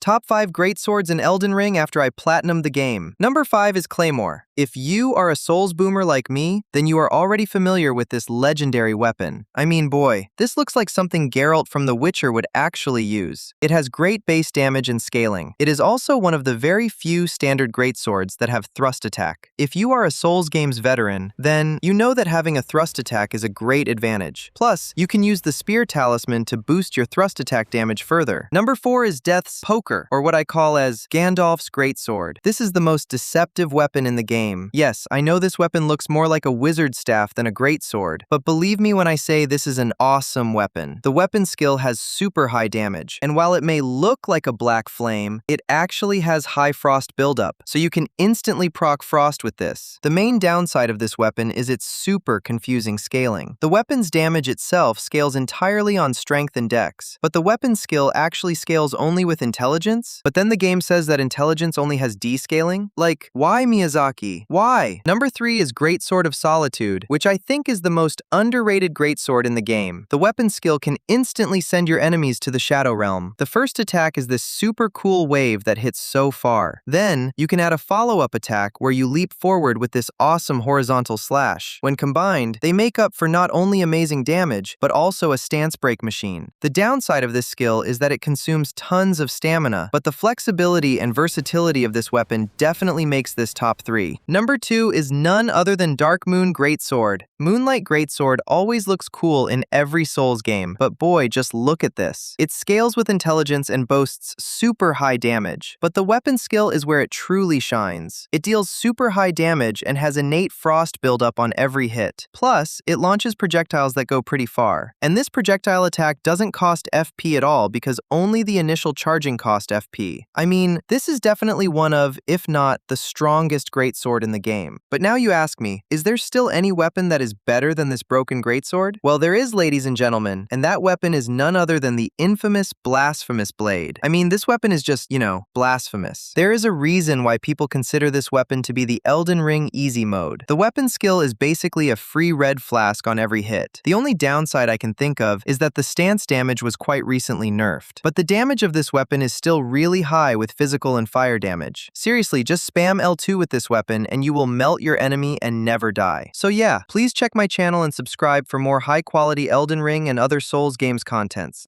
Top 5 great swords in Elden Ring after I platinumed the game. Number 5 is Claymore. If you are a Souls boomer like me, then you are already familiar with this legendary weapon. I mean, boy, this looks like something Geralt from The Witcher would actually use. It has great base damage and scaling. It is also one of the very few standard greatswords that have thrust attack. If you are a Souls games veteran, then you know that having a thrust attack is a great advantage. Plus, you can use the spear talisman to boost your thrust attack damage further. Number 4 is Death's Poker, or what I call as Gandalf's Greatsword. This is the most deceptive weapon in the game. Yes, I know this weapon looks more like a wizard staff than a greatsword, but believe me when I say this is an awesome weapon. The weapon skill has super high damage, and while it may look like a black flame, it actually has high frost buildup, so you can instantly proc frost with this. The main downside of this weapon is its super confusing scaling. The weapon's damage itself scales entirely on strength and dex, but the weapon skill actually scales only with intelligence. But then the game says that intelligence only has descaling? Like, why, Miyazaki? Why? Number 3 is Greatsword of Solitude, which I think is the most underrated greatsword in the game. The weapon skill can instantly send your enemies to the Shadow Realm. The first attack is this super cool wave that hits so far. Then, you can add a follow-up attack where you leap forward with this awesome horizontal slash. When combined, they make up for not only amazing damage, but also a stance break machine. The downside of this skill is that it consumes tons of stamina, but the flexibility and versatility of this weapon definitely makes this top 3. Number 2 is none other than Darkmoon Greatsword. Moonlight Greatsword always looks cool in every Souls game, but boy, just look at this. It scales with intelligence and boasts super high damage, but the weapon skill is where it truly shines. It deals super high damage and has innate frost buildup on every hit. Plus, it launches projectiles that go pretty far. And this projectile attack doesn't cost FP at all because only the initial charging cost FP. I mean, this is definitely one of, if not, the strongest greatsword in the game. But now you ask me, is there still any weapon that is better than this broken greatsword? Well, there is, ladies and gentlemen, and that weapon is none other than the infamous Blasphemous Blade. I mean, this weapon is just, blasphemous. There is a reason why people consider this weapon to be the Elden Ring easy mode. The weapon skill is basically a free red flask on every hit. The only downside I can think of is that the stance damage was quite recently nerfed. But the damage of this weapon is still really high with physical and fire damage. Seriously, just spam L2 with this weapon and you will melt your enemy and never die. So yeah, please check my channel and subscribe for more high-quality Elden Ring and other Souls games contents.